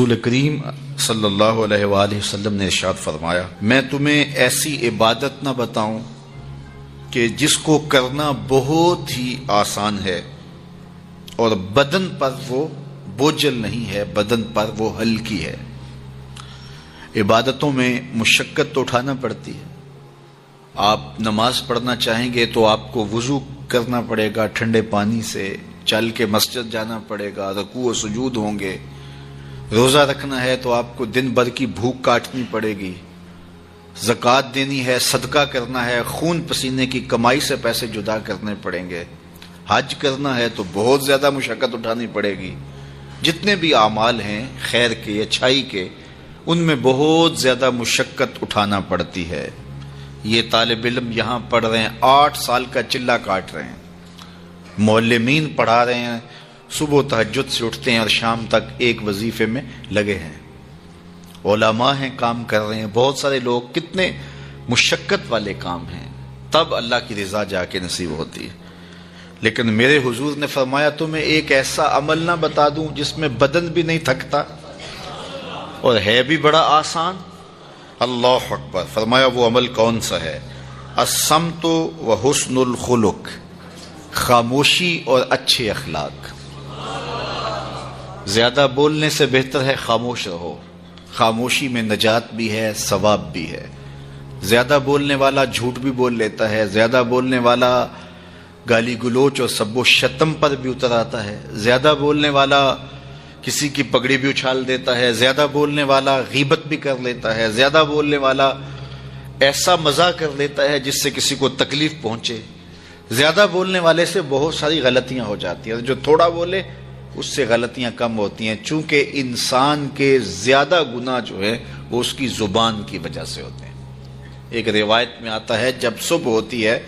رسول کریم صلی اللہ علیہ وآلہ وسلم نے ارشاد فرمایا، میں تمہیں ایسی عبادت نہ بتاؤں کہ جس کو کرنا بہت ہی آسان ہے اور بدن پر وہ بوجھل نہیں ہے، بدن پر وہ ہلکی ہے۔ عبادتوں میں مشقت تو اٹھانا پڑتی ہے۔ آپ نماز پڑھنا چاہیں گے تو آپ کو وضو کرنا پڑے گا ٹھنڈے پانی سے، چل کے مسجد جانا پڑے گا، رکوع و سجود ہوں گے۔ روزہ رکھنا ہے تو آپ کو دن بھر کی بھوک کاٹنی پڑے گی، زکوٰۃ دینی ہے، صدقہ کرنا ہے، خون پسینے کی کمائی سے پیسے جدا کرنے پڑیں گے، حج کرنا ہے تو بہت زیادہ مشقت اٹھانی پڑے گی۔ جتنے بھی اعمال ہیں خیر کے، اچھائی کے، ان میں بہت زیادہ مشقت اٹھانا پڑتی ہے۔ یہ طالب علم یہاں پڑھ رہے ہیں، 8 سال کا چلہ کاٹ رہے ہیں، معلمین پڑھا رہے ہیں، صبح تہجد سے اٹھتے ہیں اور شام تک ایک وظیفے میں لگے ہیں، علماء ہیں کام کر رہے ہیں، بہت سارے لوگ، کتنے مشقت والے کام ہیں، تب اللہ کی رضا جا کے نصیب ہوتی ہے۔ لیکن میرے حضور نے فرمایا تمہیں ایک ایسا عمل نہ بتا دوں جس میں بدن بھی نہیں تھکتا اور ہے بھی بڑا آسان؟ اللہ اکبر! فرمایا وہ عمل کون سا ہے؟ الصمت و حسن الخلق، خاموشی اور اچھے اخلاق۔ زیادہ بولنے سے بہتر ہے خاموش رہو، خاموشی میں نجات بھی ہے، ثواب بھی ہے۔ زیادہ بولنے والا جھوٹ بھی بول لیتا ہے، زیادہ بولنے والا گالی گلوچ اور سب و شتم پر بھی اتر آتا ہے، زیادہ بولنے والا کسی کی پگڑی بھی اچھال دیتا ہے، زیادہ بولنے والا غیبت بھی کر لیتا ہے، زیادہ بولنے والا ایسا مزاح کر لیتا ہے جس سے کسی کو تکلیف پہنچے۔ زیادہ بولنے والے سے بہت ساری غلطیاں ہو جاتی ہیں، جو تھوڑا بولے اس سے غلطیاں کم ہوتی ہیں، چونکہ انسان کے زیادہ گناہ جو ہے وہ اس کی زبان کی وجہ سے ہوتے ہیں۔ ایک روایت میں آتا ہے جب صبح ہوتی ہے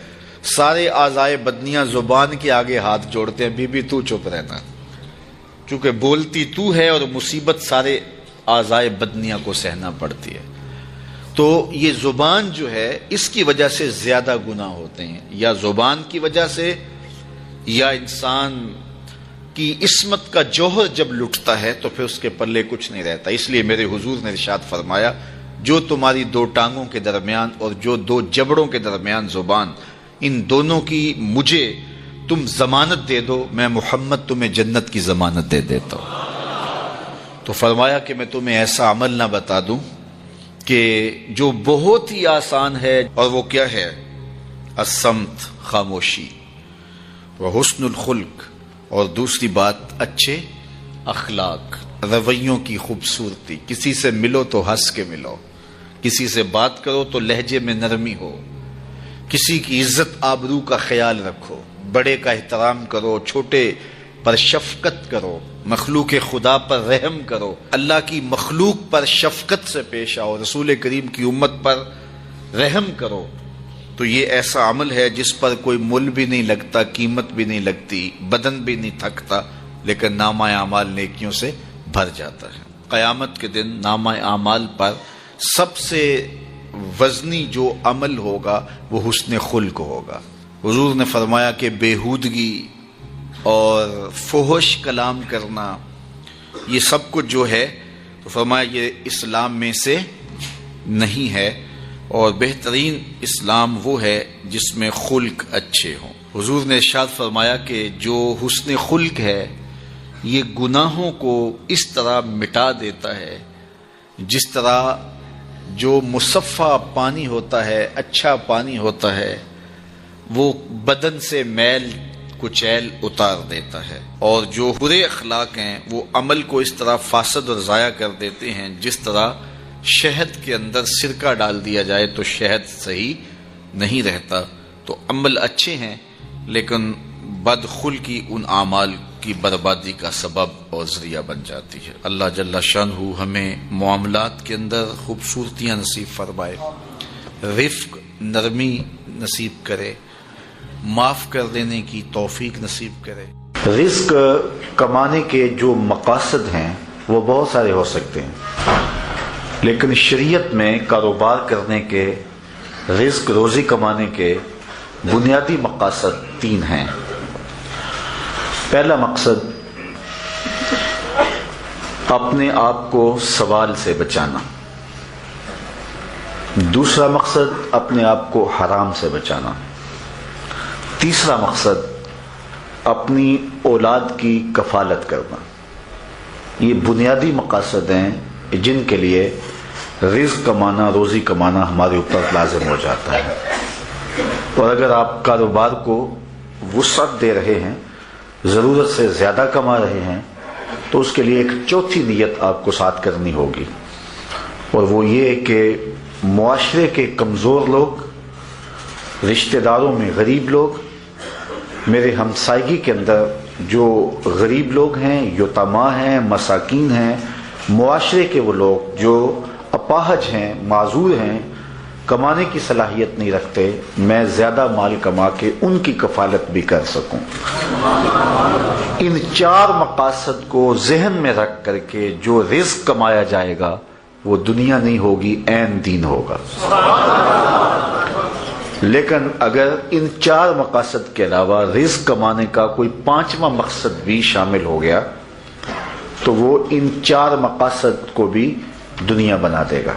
سارے اعضائے بدنیاں زبان کے آگے ہاتھ جوڑتے ہیں، بی بی تو چپ رہنا، چونکہ بولتی تو ہے اور مصیبت سارے اعضائے بدنیاں کو سہنا پڑتی ہے۔ تو یہ زبان جو ہے اس کی وجہ سے زیادہ گناہ ہوتے ہیں، یا زبان کی وجہ سے، یا انسان کی عصمت کا جوہر جب لٹتا ہے تو پھر اس کے پلے کچھ نہیں رہتا۔ اس لیے میرے حضور نے ارشاد فرمایا جو تمہاری 2 ٹانگوں کے درمیان اور جو 2 جبڑوں کے درمیان زبان، ان دونوں کی مجھے تم ضمانت دے دو، میں محمد تمہیں جنت کی ضمانت دے دیتا ہوں۔ تو فرمایا کہ میں تمہیں ایسا عمل نہ بتا دوں کہ جو بہت ہی آسان ہے، اور وہ کیا ہے؟ الصمت، خاموشی، وحسن الخلق، اور دوسری بات اچھے اخلاق، رویوں کی خوبصورتی۔ کسی سے ملو تو ہنس کے ملو، کسی سے بات کرو تو لہجے میں نرمی ہو، کسی کی عزت آبرو کا خیال رکھو، بڑے کا احترام کرو، چھوٹے پر شفقت کرو، مخلوق خدا پر رحم کرو، اللہ کی مخلوق پر شفقت سے پیش آؤ، رسول کریم کی امت پر رحم کرو۔ تو یہ ایسا عمل ہے جس پر کوئی مل بھی نہیں لگتا، قیمت بھی نہیں لگتی، بدن بھی نہیں تھکتا، لیکن نامہ اعمال نیکیوں سے بھر جاتا ہے۔ قیامت کے دن نامہ اعمال پر سب سے وزنی جو عمل ہوگا وہ حسن خلق ہوگا۔ حضور نے فرمایا کہ بیہودگی اور فحش کلام کرنا، یہ سب کچھ جو ہے، تو فرمایا یہ اسلام میں سے نہیں ہے، اور بہترین اسلام وہ ہے جس میں خلق اچھے ہوں۔ حضور نے ارشاد فرمایا کہ جو حسن خلق ہے یہ گناہوں کو اس طرح مٹا دیتا ہے جس طرح جو مصفہ پانی ہوتا ہے، اچھا پانی ہوتا ہے، وہ بدن سے میل کچیل اتار دیتا ہے، اور جو برے اخلاق ہیں وہ عمل کو اس طرح فاسد اور ضائع کر دیتے ہیں جس طرح شہد کے اندر سرکہ ڈال دیا جائے تو شہد صحیح نہیں رہتا۔ تو عمل اچھے ہیں لیکن بدخلقی ان اعمال کی بربادی کا سبب اور ذریعہ بن جاتی ہے۔ اللہ جل شانہ ہمیں معاملات کے اندر خوبصورتیاں نصیب فرمائے، رفق، نرمی نصیب کرے، معاف کر دینے کی توفیق نصیب کرے۔ رزق کمانے کے جو مقاصد ہیں وہ بہت سارے ہو سکتے ہیں، لیکن شریعت میں کاروبار کرنے کے، رزق روزی کمانے کے بنیادی مقاصد 3 ہیں۔ پہلا مقصد اپنے آپ کو سوال سے بچانا. دوسرا مقصد اپنے آپ کو حرام سے بچانا. تیسرا مقصد اپنی اولاد کی کفالت کرنا. یہ بنیادی مقاصد ہیں جن کے لیے رزق کمانا، روزی کمانا ہمارے اوپر لازم ہو جاتا ہے. اور اگر آپ کاروبار کو وسعت دے رہے ہیں، ضرورت سے زیادہ کما رہے ہیں، تو اس کے لیے ایک چوتھی نیت آپ کو ساتھ کرنی ہوگی، اور وہ یہ کہ معاشرے کے کمزور لوگ، رشتہ داروں میں غریب لوگ، میرے ہمسائیگی کے اندر جو غریب لوگ ہیں، یتیما ہیں، مساکین ہیں، معاشرے کے وہ لوگ جو اپاہج ہیں، معذور ہیں، کمانے کی صلاحیت نہیں رکھتے، میں زیادہ مال کما کے ان کی کفالت بھی کر سکوں. ان چار مقاصد کو ذہن میں رکھ کر کے جو رزق کمایا جائے گا وہ دنیا نہیں ہوگی، عین دین ہوگا. لیکن اگر ان چار مقاصد کے علاوہ رزق کمانے کا کوئی پانچواں مقصد بھی شامل ہو گیا تو وہ ان چار مقاصد کو بھی دنیا بنا دے گا.